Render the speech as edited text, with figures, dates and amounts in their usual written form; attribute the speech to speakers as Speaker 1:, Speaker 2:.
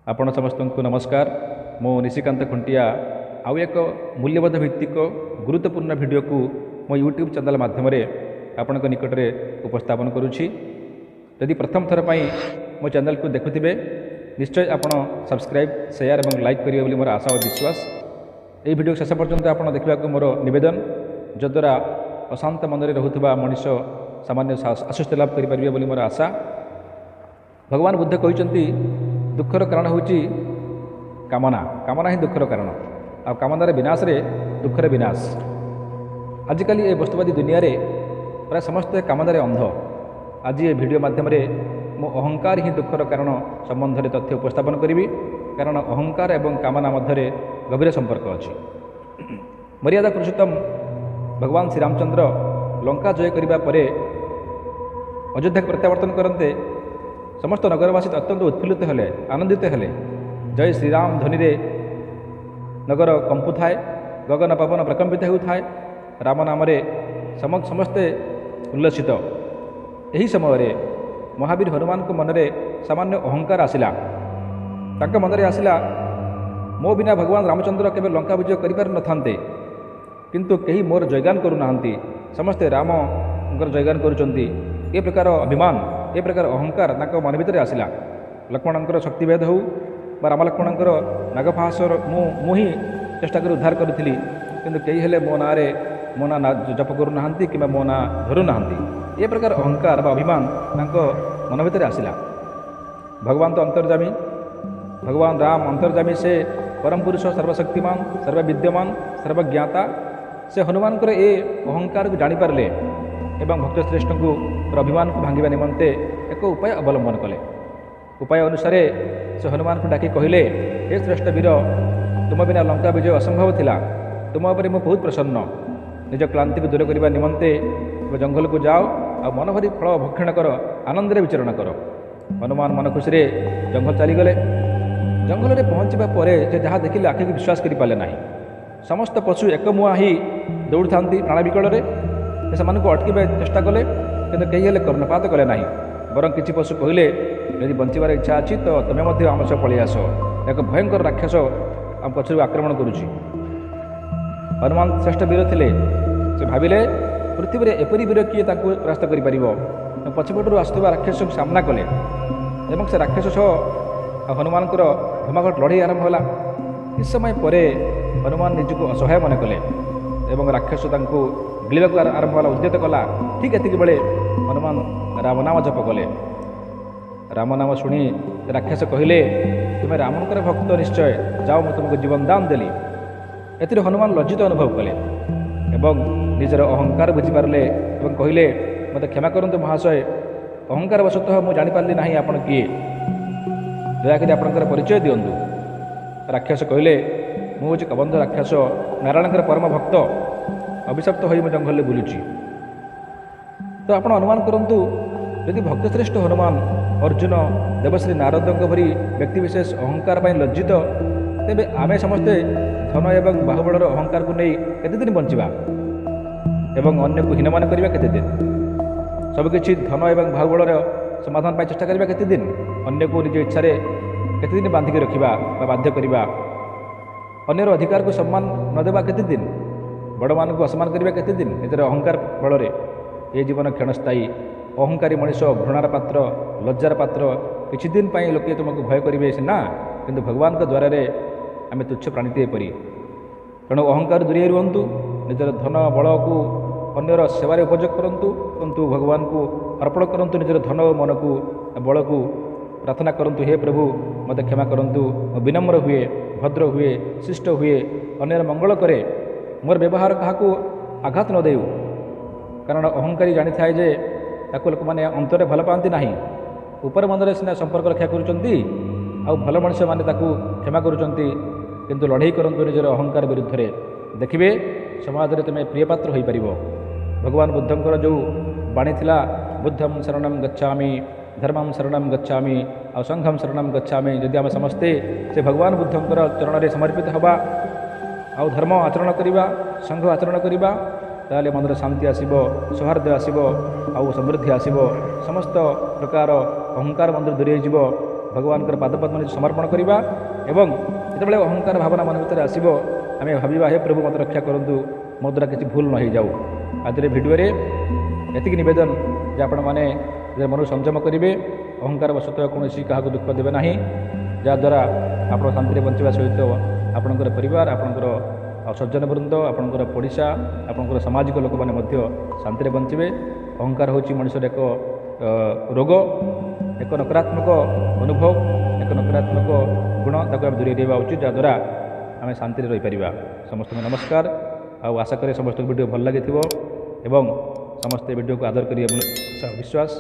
Speaker 1: आपण समस्त को नमस्कार। मो निशिकांत खुंटिया आउ एक मूल्यबोध भित्तिक गुरुत्वपूर्ण वीडियो को मो यूट्यूब चैनल माध्यम आपण निकट में उपस्थापन करुच्ची। यदि प्रथम थर पर मो चैनल को देखुवे निश्चय आपण सब्सक्राइब शेयर और लाइक करेंगे बोली मोर आशा और विश्वास। यही वीडियो शेष पर्यंत आप देखा मोर निवेदन जद्वारा अशांत मन में रोकवा मनीष सामान्य आश्वस्त लाभ करेंगे बोली मोर आशा। भगवान बुद्ध कहते दुखर कारण हूँ कामना, कामना ही दुखर कारण। आ कामनार विनाश रे दुखर विनाश। आजिकल ये वस्तुवादी दुनिया रे प्राय समस्ते कामनार अंध। आज ये वीडियो माध्यम मो अहंकार ही दुखर कारण संबंध में तथ्य उपस्थापन करी। कारण अहंकार एवं कामना मध्य गभीर संपर्क अच्छी। मर्यादा पुरुषोत्तम भगवान श्री रामचंद्र लंका जय करने पर अयोध्या प्रत्यावर्तन करते समस्त नगरवासी अत्यंत उत्फुल्लित हेले, आनंदित हेले। जय श्रीराम ध्वनि रे नगर कंपु थाए, गगन पवन प्रकंपित होउथाए। राम नाम समस्ते उल्लसित। यही समय महावीर हनुमान को मन में सामान्य अहंकार आसिला। तांका मन में आसिला मो बिना भगवान रामचंद्र केवल लंका विजय करिपार नथान्ते, किंतु कहीं मोर जयगान करूनाहांती, समस्ते राम जयगान करुचंती। ए प्रकार अभिमान, ए प्रकार अहंकार मन भीतर आसिला। लक्ष्मणंकर शक्तिभेद हो राम लक्ष्मणंकर नागपाहसर मुही चेष्टा कर उद्धार करी, किंतु कई हेले मो ना जप करूना कि मो ना धरूना। ए प्रकार अहंकार बा अभिमान मन भीतर आसिला। भगवान तो अंतर्जामी, भगवान राम अंतर्जामी, से परम पुरुष, सर्वशक्तिमान, सर्वविद्यमान, सर्वज्ञाता। से हनुमान ए अहंकार को जानीपारे एवं भक्तश्रेष्ठ को अभिमान को भांगा निमंते एक उपाय अवलंबन कले। उपाय अनुसार से हनुमान को डाकी कहले, हे श्रेष्ठ वीर, तुम बिना लंका विजय असंभव थिला। तुम उपर मु बहुत प्रसन्न। निज क्लांति को दूर करने निमंते जंगल को जाओ आ मन भरी फल भक्षण कर, आनंद रे विचरण कर। हनुमान मन खुशी रे जंगल चलीगले। जंगल में पहुँचा पर जहाँ देखिले आखि को विश्वास करें ना। समस्त पशु एक मुआ ही दौड़ था प्राण विकल से अटके चेष्टा कले, किंतु कई हेले कर्णपात कले ना। बरं किसी पशु कहले, यदि बंचार इच्छा अच्छी तो तुम्हें आम सह पलि आस, एक भयंकर राक्षस आम पछरू आक्रमण करुच्ची। हनुमान श्रेष्ठ वीर थे। से भाविले पृथ्वी में एपरी वीर किए परास्त कर पछपटू आसुवा राक्षस को सामना कले और से राक्षस सह हनुमान घमाघट लड़ाई आरंभ होला। किछ समय पर हनुमान निजक असहाय मन कले और राक्षस गिलवाक आरंभ होला, उद्यत कला। ठीक एति बेले हनुमान रामनाम जप कले। रामनाम शुणी राक्षस कहले, तुम्हें रामकर भक्त निश्चय, जाओ मैं तुमको जीवन दान देली। एतिर हनुमान लज्जित अनुभव कले एवं निजर अहंकार बुझीपारे और कहले, मत क्षमा करंतु महाशय, अहंकार वशतः मुझे जानीपारि ना आपण किए, दयाकोरी आपणकर परिचय दिंतु। राक्षस कहले, मुझे कबंध राक्षस, नारायण परम भक्त, अभिशप्त हो जंगल में बुलूची। तो आप अनुमान करंतु, यदि भक्तश्रेष्ठ हनुमान, अर्जुन, देवश्री नारद भरी व्यक्तिविशेष अहंकार पर लज्जित, तेबे आमे समस्ते धन एवं बाहुबलर अहंकार को नहीं केते दिन बंचिबा एवं अन्य को हीनमान करिबा केते दिन? सबकिछि धन एवं बाहुबलर समाधान पाई चेष्टा करिबा केते दिन? अन्य को निज इच्छा रे केते दिन बांधिक रखिबा बा बाध्य करिबा? अन्यर अधिकार को सम्मान न देबा केते दिन? बड़ मान को असम्मान करिबा केते दिन? निजर अहंकार बल रे ये जीवन क्षणस्थायी। अहंकारी मनीष घृणार पात्र, लज्जार पात्र। किछि दिन पाई लोके तुमको भय करिबे सिना, किंतु भगवान के द्वारा रे आमे तुच्छ प्राणीते परी। तेणु अहंकार दूरे रुहतु, निजर धन बल को अन्यर सेवार उपयोग करंतु, किंतु भगवान को अर्पण करंतु। निजर धन मन को बल को प्रार्थना करंतु, हे प्रभु मत क्षमा करंतु, विनम्र हुए, भद्र हुए, शिष्ट हुए, अन्यर मंगल करे, मोर व्यवहार क्या आघात न देउ। कारण अहंकारी जानी थाए जे ताको लोक माने अंतरे भल पाती ना। ऊपर मनरे सीना संपर्क रक्षा करुचंती, आ भल मनुष्य माने ताको क्षमा करुचंती, किंतु लड़ाई करंतु निजर अहंकार विरुद्ध रे। देखिबे समाज रे तुमे प्रिय पात्र होई परिबो। भगवान बुद्धंकर जो बाणी थिला, बुद्धं शरणं गच्छामि, धर्मं शरणं गच्छामि, आ संघं शरणं गच्छामि। यदि आम समस्ते से भगवान बुद्धंकर चरण रे समर्पित हवा, आ धर्म आचरण करिबा, संघ आचरण करिबा, ताले मन शांति आसब, सौहार्द आसब, आउ समृद्धि आसब। समस्त प्रकार अहंकार मन दूरे ଭଗବାନଙ୍କର ପାଦପଦ୍ମ ନିଜେ ସମର୍ପଣ କରିବା ଏବଂ ଯେତେବେଳେ ଅହଙ୍କାର ଭାବନା ମନ ଭିତରେ ଆସିବ ଆମେ ଭାବିବା ହେ ପ୍ରଭୁ ମୋତେ ରକ୍ଷା କରନ୍ତୁ, ମୋ ଦ୍ୱାରା କିଛି ଭୁଲ ନ ହେଇଯାଉ। ଆଜିର ଭିଡ଼ିଓରେ ଏତିକି ନିବେଦନ ଯେ ଆପଣମାନେ ମନକୁ ସଂଯମ କରିବେ, ଅହଙ୍କାର ବଶତଃ କୌଣସି କାହାକୁ ଦୁଃଖ ଦେବେ ନାହିଁ, ଯାହାଦ୍ୱାରା ଆପଣ ଶାନ୍ତିରେ ବଞ୍ଚିବା ସହିତ ଆପଣଙ୍କର ପରିବାର, ଆପଣଙ୍କର ସଜ୍ଜନବୃନ୍ଦ, ଆପଣଙ୍କର ପଡ଼ିଶା, ଆପଣଙ୍କର ସାମାଜିକ ଲୋକମାନେ ମଧ୍ୟ ଶାନ୍ତିରେ ବଞ୍ଚିବେ। ଅହଙ୍କାର ହେଉଛି ମଣିଷର ଏକ ରୋଗ, ଏକ ନକାରାତ୍ମକ ଅନୁଭବ, ଏକ ନକାରାତ୍ମକ ଗୁଣ, ତାକୁ ଆମେ ଦୂରେଇ ଦେବା ଉଚିତ, ଯାହାଦ୍ୱାରା ଆମେ ଶାନ୍ତିରେ ରହିପାରିବା। ସମସ୍ତଙ୍କୁ ନମସ୍କାର। ଆଉ ଆଶା କରେ ସମସ୍ତଙ୍କୁ ଭିଡ଼ିଓ ଭଲ ଲାଗିଥିବ ଏବଂ ସମସ୍ତେ ଭିଡ଼ିଓକୁ ଆଦର କରିବେ ବିଶ୍ୱାସ।